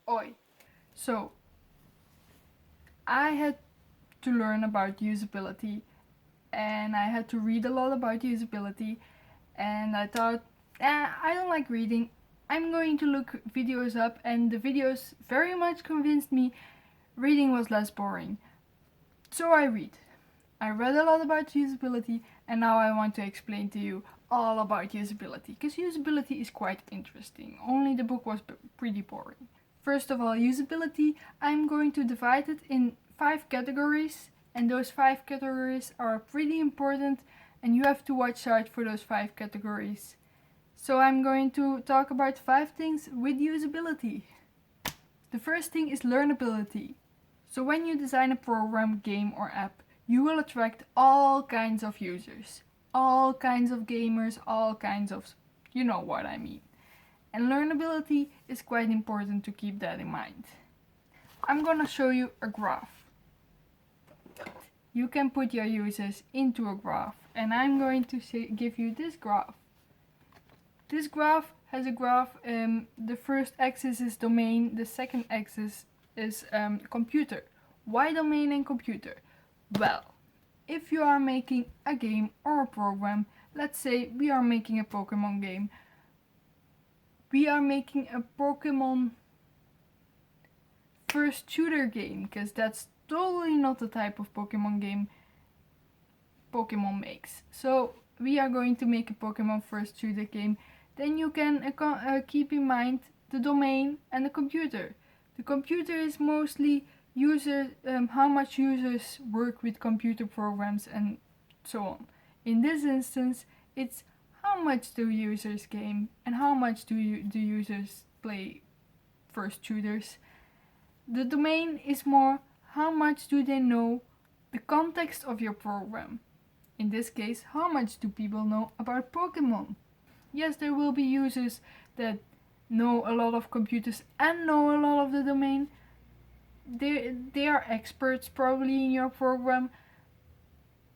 Oi. So, I had to learn about usability and I had to read a lot about usability, and I thought, I don't like reading. I'm going to look videos up, and the videos very much convinced me reading was less boring. So I read. I read a lot about usability, and now I want to explain to you all about usability, because usability is quite interesting. Only the book was pretty boring. First of all, usability, I'm going to divide it in 5 categories, and those 5 categories are pretty important, and you have to watch out for those 5 categories. So I'm going to talk about 5 things with usability. The first thing is learnability. So when you design a program, game or app, you will attract all kinds of users, all kinds of gamers, all kinds of, you know what I mean. And learnability is quite important to keep that in mind. I'm gonna show you a graph. You can put your users into a graph, and I'm going to give you this graph. This graph has a graph, the first axis is domain, the second axis is computer. Why domain and computer? Well, if you are making a game or a program, let's say we are making a Pokemon game. We are making a Pokemon first shooter game, because that's totally not the type of Pokemon game Pokemon makes. So we are going to make a Pokemon first shooter game. Then you can keep in mind the domain and the computer. The computer is mostly how much users work with computer programs and so on. In this instance, it's how much do users game and how much do users play first shooters. The domain is more how much do they know the context of your program. In this case, how much do people know about Pokemon? Yes, there will be users that know a lot of computers and know a lot of the domain. They are experts probably in your program,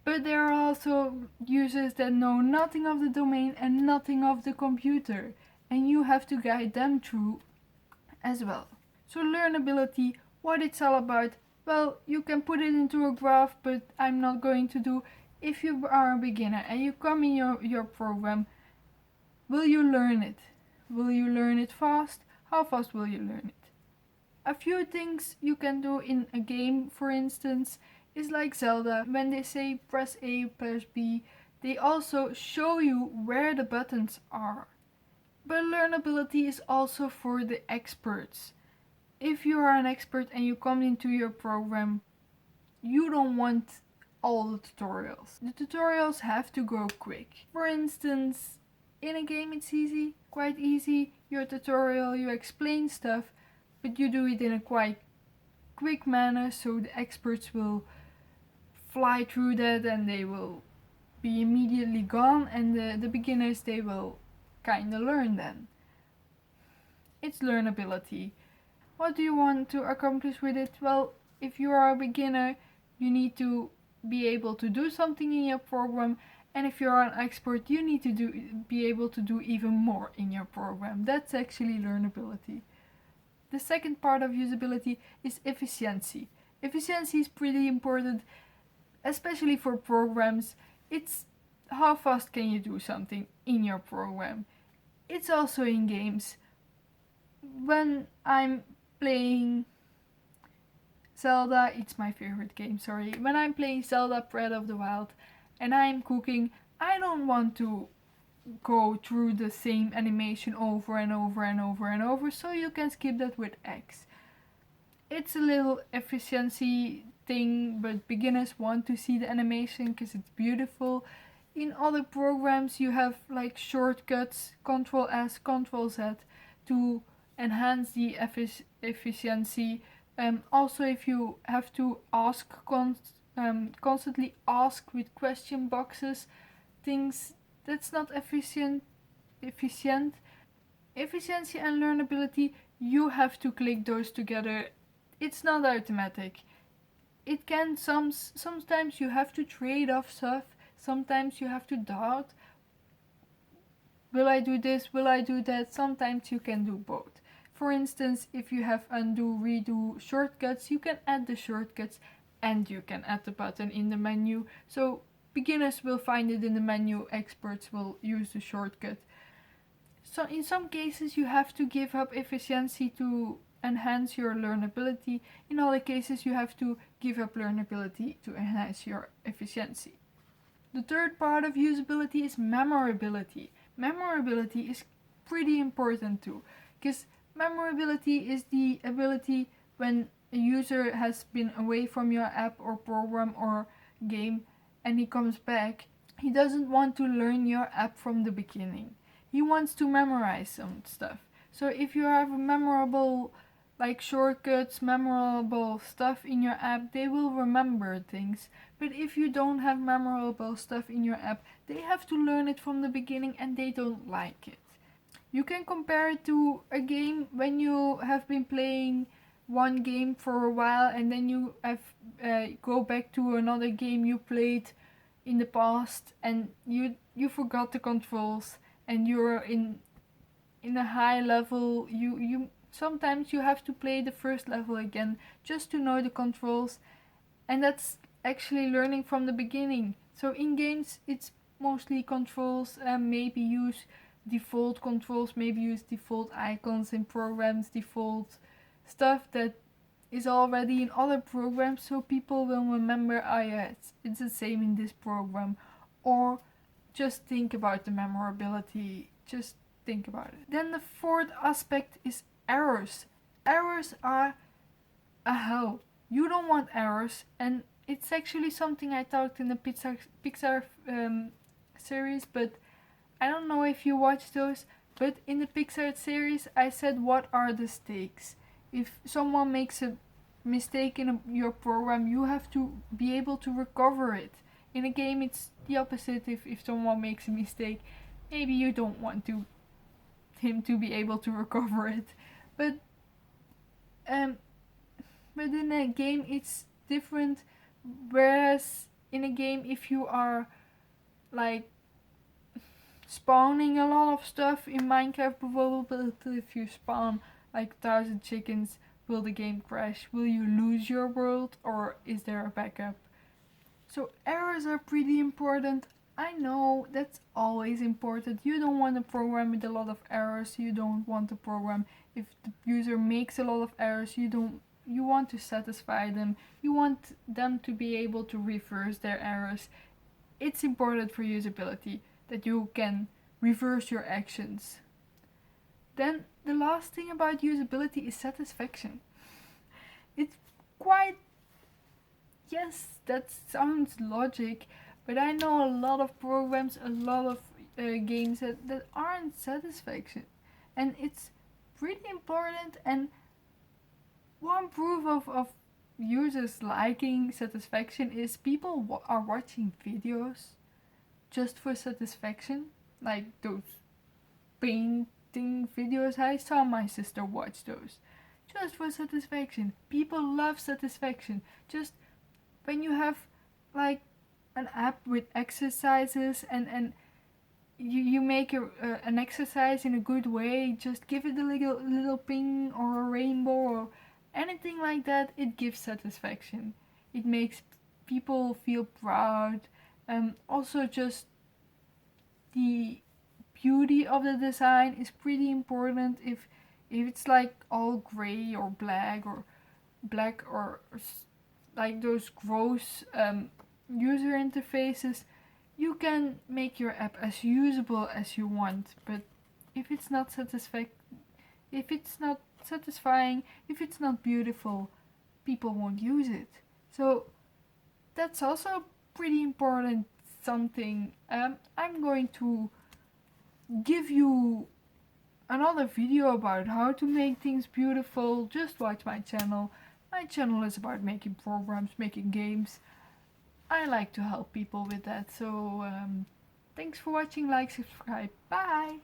but there are also users that know nothing of the domain and nothing of the computer, and you have to guide them through as well. So learnability, what it's all about, well, you can put it into a graph, but I'm not going to do. If you are a beginner and you come in your program, will you learn it? Will you learn it fast? How fast will you learn it? A few things you can do in a game, for instance, is like Zelda. When they say press A, press B, they also show you where the buttons are. But learnability is also for the experts. If you are an expert and you come into your program, you don't want all the tutorials. The tutorials have to go quick. For instance, in a game it's easy, quite easy, your tutorial, you explain stuff, but you do it in a quite quick manner, so the experts will fly through that and they will be immediately gone, and the beginners, they will kinda learn then. It's learnability. What do you want to accomplish with it? Well, if you are a beginner, you need to be able to do something in your program, and if you're an expert, you need to be able to do even more in your program. That's actually learnability. The second part of usability is efficiency. Efficiency is pretty important, especially for programs. It's how fast can you do something in your program. It's also in games. When I'm playing Zelda, it's my favorite game, sorry. When I'm playing Zelda Breath of the Wild and I'm cooking, I don't want to go through the same animation over and over and over and over, so you can skip that with X. It's a little efficiency thing, but beginners want to see the animation because it's beautiful. In other programs you have like shortcuts, Ctrl S, Ctrl Z, to enhance the efficiency. Also, if you have to ask constantly ask with question boxes things, that's not efficient. Efficiency and learnability, you have to click those together. It's not automatic. It can sometimes you have to trade off stuff. Sometimes you have to doubt, will I do this, will I do that? Sometimes you can do both. for instance, if you have undo, redo shortcuts, you can add the shortcuts and you can add the button in the menu. So beginners will find it in the menu, experts will use the shortcut. So in some cases you have to give up efficiency to enhance your learnability. In other cases you have to give up learnability to enhance your efficiency. The third part of usability is memorability. Memorability is pretty important too, because memorability is the ability when a user has been away from your app or program or game and he comes back, he doesn't want to learn your app from the beginning. He wants to memorize some stuff. So if you have a memorable like shortcuts, memorable stuff in your app, they will remember things. But if you don't have memorable stuff in your app, they have to learn it from the beginning and they don't like it. You can compare it to a game when you have been playing one game for a while and then you have go back to another game you played in the past and you forgot the controls and you're in a high level. You sometimes you have to play the first level again just to know the controls, and that's actually learning from the beginning. So in games it's mostly controls, maybe use default controls, maybe use default icons in programs, default stuff that is already in other programs, so people will remember, oh yeah, it's the same in this program. Or just think about the memorability, just think about it. Then the fourth aspect is errors. Errors are a hell. You don't want errors, and it's actually something I talked in the Pixar series, but I don't know if you watch those, but in the Pixar series I said what are the stakes. If someone makes a mistake in your program, you have to be able to recover it. In a game it's the opposite. If someone makes a mistake, maybe you don't want him to be able to recover it. But in a game it's different. Whereas in a game, if you are like spawning a lot of stuff in Minecraft, probably if you spawn like 1,000 chickens, will the game crash? Will you lose your world, or is there a backup? So errors are pretty important. I know that's always important. You don't want a program with a lot of errors. You don't want a program if the user makes a lot of errors. You want to satisfy them. You want them to be able to reverse their errors. It's important for usability that you can reverse your actions. Then the last thing about usability is satisfaction. It's quite, yes, that sounds logic, but I know a lot of programs, a lot of games that aren't satisfaction, and it's pretty important. And one proof of users liking satisfaction is people are watching videos just for satisfaction, like those painting videos. I saw my sister watch those just for satisfaction. People love satisfaction. Just when you have like an app with exercises and you make an exercise in a good way, just give it a little ping or a rainbow or anything like that. It gives satisfaction. It makes people feel proud. Also just the beauty of the design is pretty important. If it's like all gray or black or like those gross user interfaces, you can make your app as usable as you want. But if it's not satisfying, if it's not beautiful, people won't use it. So that's also pretty important something. I'm going to give you another video about how to make things beautiful. Just watch my channel. My channel is about making programs, making games. I like to help people with that. So thanks for watching. Like, subscribe. Bye.